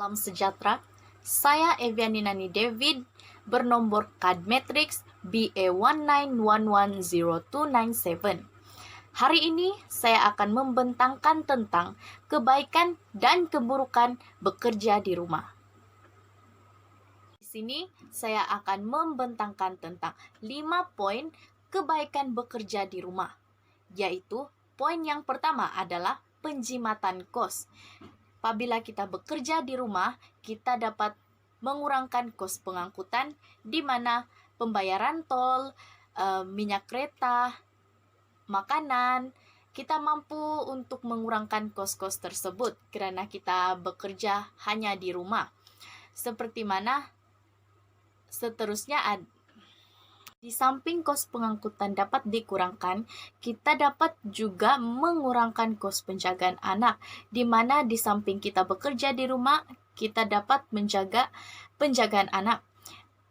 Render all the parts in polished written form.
Salam sejahtera, saya Eviani Nani David bernomor kad matriks BA19110297. Hari ini saya akan membentangkan tentang kebaikan dan keburukan bekerja di rumah. Di sini saya akan membentangkan tentang 5 poin kebaikan bekerja di rumah, yaitu poin yang pertama adalah penjimatan kos. Apabila kita bekerja di rumah, kita dapat mengurangkan kos pengangkutan, di mana pembayaran tol, minyak kereta, makanan, kita mampu untuk mengurangkan kos-kos tersebut karena kita bekerja hanya di rumah. Seperti mana seterusnya, di samping kos pengangkutan dapat dikurangkan, kita dapat juga mengurangkan kos penjagaan anak, di mana di samping kita bekerja di rumah, kita dapat menjaga penjagaan anak,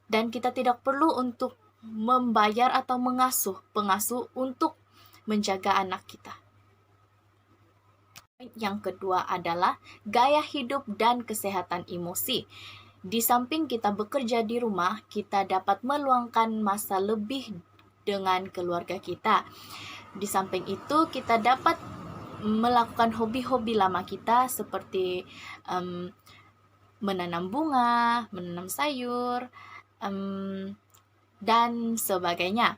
dan kita tidak perlu untuk membayar atau mengasuh pengasuh untuk menjaga anak kita. Yang kedua adalah gaya hidup dan kesehatan emosi. Di samping kita bekerja di rumah, kita dapat meluangkan masa lebih dengan keluarga kita. Di samping itu, kita dapat melakukan hobi-hobi lama kita seperti menanam bunga, menanam sayur, dan sebagainya.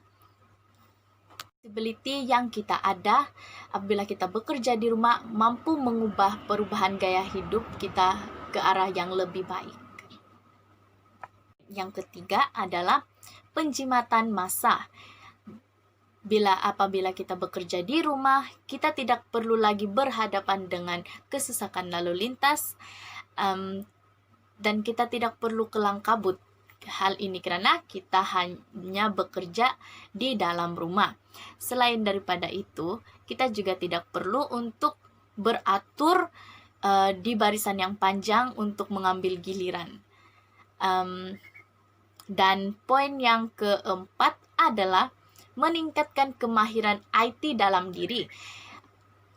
Flexibility yang kita ada apabila kita bekerja di rumah mampu mengubah perubahan gaya hidup kita ke arah yang lebih baik. Yang ketiga adalah penjimatan massa. Apabila kita bekerja di rumah, kita tidak perlu lagi berhadapan dengan kesesakan lalu lintas, dan kita tidak perlu kelang kabut. Hal ini karena kita hanya bekerja di dalam rumah. Selain daripada itu, kita juga tidak perlu untuk beratur di barisan yang panjang untuk mengambil giliran. Dan poin yang keempat adalah meningkatkan kemahiran IT dalam diri.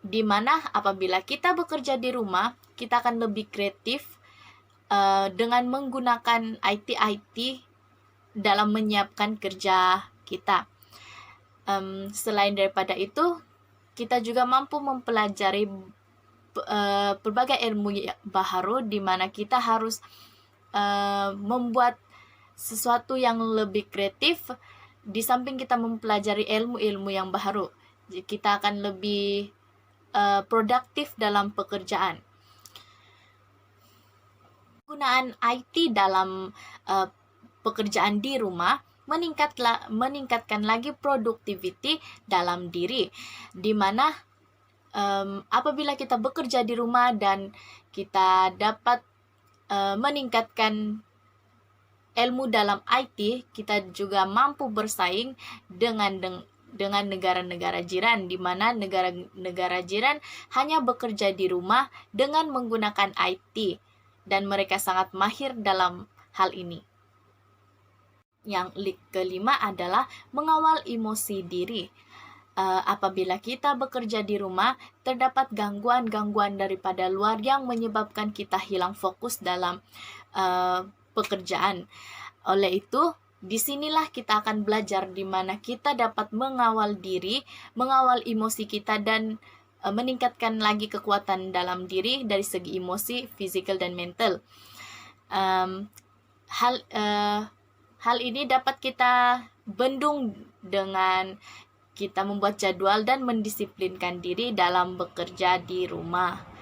Di mana apabila kita bekerja di rumah, kita akan lebih kreatif dengan menggunakan IT dalam menyiapkan kerja kita. Selain daripada itu, kita juga mampu mempelajari berbagai ilmu baru, di mana kita harus membuat sesuatu yang lebih kreatif. Di samping kita mempelajari ilmu-ilmu yang baru, kita akan lebih produktif dalam pekerjaan. Penggunaan IT dalam pekerjaan di rumah meningkatkan lagi productivity dalam diri, di mana apabila kita bekerja di rumah dan kita dapat meningkatkan ilmu dalam IT, kita juga mampu bersaing dengan negara-negara jiran, di mana negara-negara jiran hanya bekerja di rumah dengan menggunakan IT, dan mereka sangat mahir dalam hal ini. Yang kelima adalah mengawal emosi diri. Apabila kita bekerja di rumah, terdapat gangguan-gangguan daripada luar yang menyebabkan kita hilang fokus dalam pekerjaan. Oleh itu, disinilah kita akan belajar di mana kita dapat mengawal diri, mengawal emosi kita, dan meningkatkan lagi kekuatan dalam diri dari segi emosi, fisikal, dan mental. Hal ini dapat kita bendung dengan kita membuat jadwal dan mendisiplinkan diri dalam bekerja di rumah.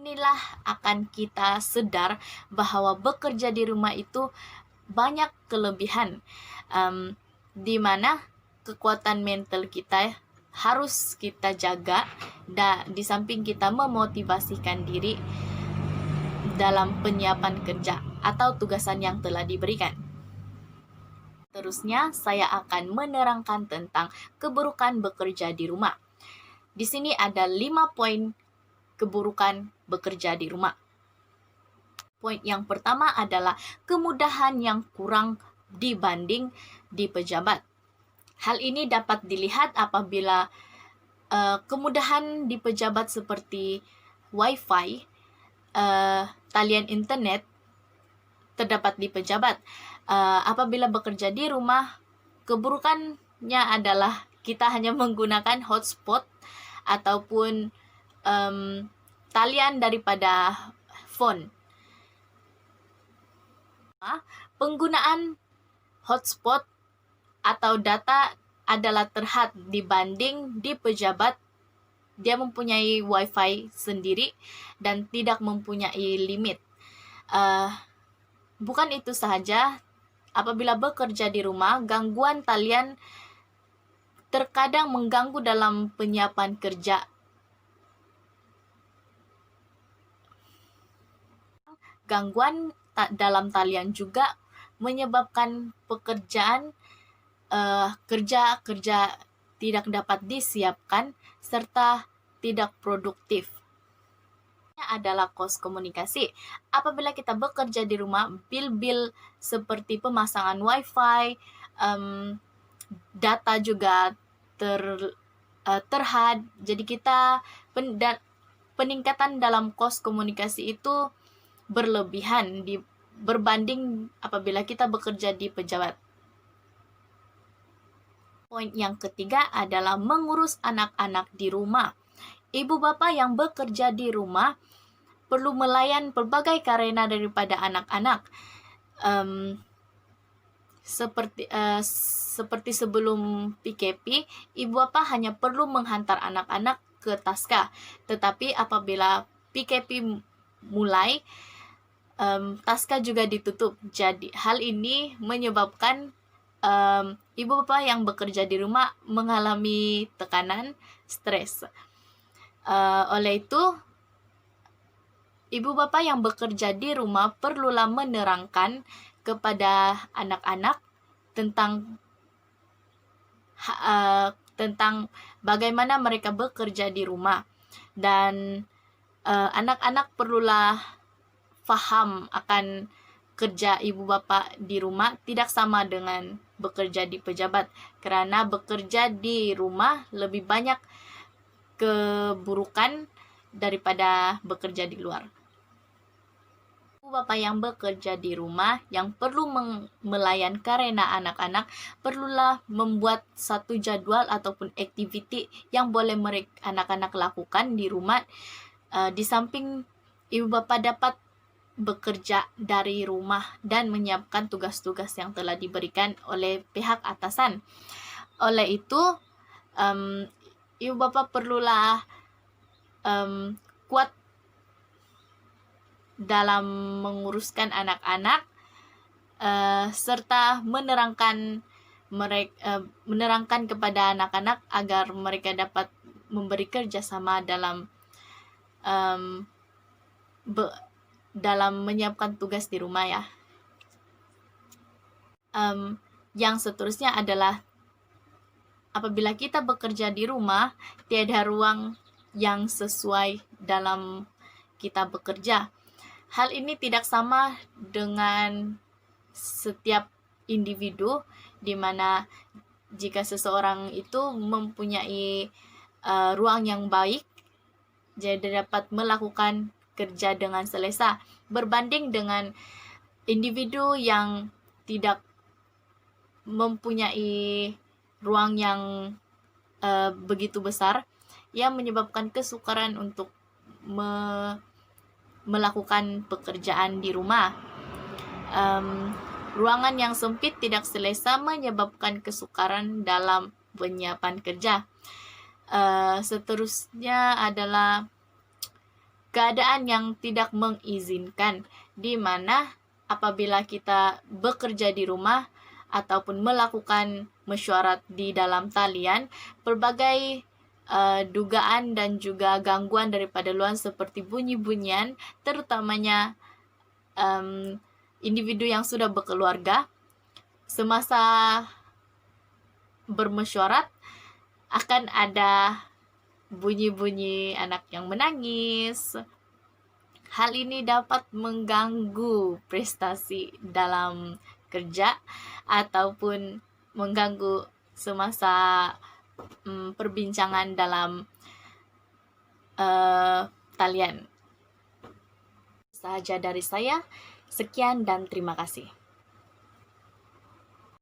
Inilah akan kita sadar bahwa bekerja di rumah itu banyak kelebihan, di mana kekuatan mental kita harus kita jaga, dan di samping kita memotivasikan diri dalam penyiapan kerja atau tugasan yang telah diberikan. Terusnya, saya akan menerangkan tentang keburukan bekerja di rumah. Di sini ada 5 poin keburukan bekerja di rumah. Poin yang pertama adalah kemudahan yang kurang dibanding di pejabat. Hal ini dapat dilihat apabila kemudahan di pejabat seperti Wi-Fi talian internet terdapat di pejabat. Apabila bekerja di rumah, keburukannya adalah kita hanya menggunakan hotspot ataupun talian daripada phone. Penggunaan hotspot atau data adalah terhad dibanding di pejabat. Dia mempunyai wifi sendiri dan tidak mempunyai limit. Bukan itu sahaja, apabila bekerja di rumah, gangguan talian terkadang mengganggu dalam penyiapan kerja. Gangguan dalam talian juga menyebabkan pekerjaan kerja tidak dapat disiapkan serta tidak produktif. Adalah kos komunikasi. Apabila kita bekerja di rumah, bil-bil seperti pemasangan wifi, data juga terhad. Jadi kita peningkatan dalam kos komunikasi itu berlebihan berbanding apabila kita bekerja di pejabat. Poin yang ketiga adalah mengurus anak-anak di rumah. Ibu bapa yang bekerja di rumah perlu melayan berbagai karena daripada anak-anak. Seperti sebelum PKP, ibu bapa hanya perlu menghantar anak-anak ke taska. Tetapi apabila PKP mulai, taska juga ditutup. Jadi hal ini menyebabkan ibu bapa yang bekerja di rumah mengalami tekanan, stres. Oleh itu, ibu bapa yang bekerja di rumah perlulah menerangkan kepada anak-anak tentang bagaimana mereka bekerja di rumah, dan anak-anak perlulah faham akan kerja ibu bapa di rumah tidak sama dengan bekerja di pejabat, karena bekerja di rumah lebih banyak keburukan daripada bekerja di luar. Ibu bapa yang bekerja di rumah yang perlu melayan karena anak-anak perlulah membuat satu jadwal ataupun aktiviti yang boleh anak-anak lakukan di rumah. Di samping ibu bapa dapat bekerja dari rumah dan menyiapkan tugas-tugas yang telah diberikan oleh pihak atasan. Oleh itu, ibu bapa perlulah kuat dalam menguruskan anak-anak, serta menerangkan kepada anak-anak agar mereka dapat memberi kerjasama dalam menyiapkan tugas di rumah ya. Yang seterusnya adalah apabila kita bekerja di rumah, tiada ruang yang sesuai dalam kita bekerja. Hal ini tidak sama dengan setiap individu, di mana jika seseorang itu mempunyai ruang yang baik, jadi dapat melakukan kerja dengan selesa, berbanding dengan individu yang tidak mempunyai ruang yang begitu besar, yang menyebabkan kesukaran untuk melakukan pekerjaan di rumah. Ruangan yang sempit tidak selesa menyebabkan kesukaran dalam penyiapan kerja. Seterusnya adalah keadaan yang tidak mengizinkan, di mana apabila kita bekerja di rumah ataupun melakukan mesyuarat di dalam talian, berbagai dugaan dan juga gangguan daripada luar seperti bunyi-bunyian, terutamanya individu yang sudah berkeluarga, semasa bermesyuarat akan ada bunyi-bunyi anak yang menangis. Hal ini dapat mengganggu prestasi dalam kerja ataupun mengganggu semasa perbincangan dalam talian. Saja dari saya. Sekian dan terima kasih.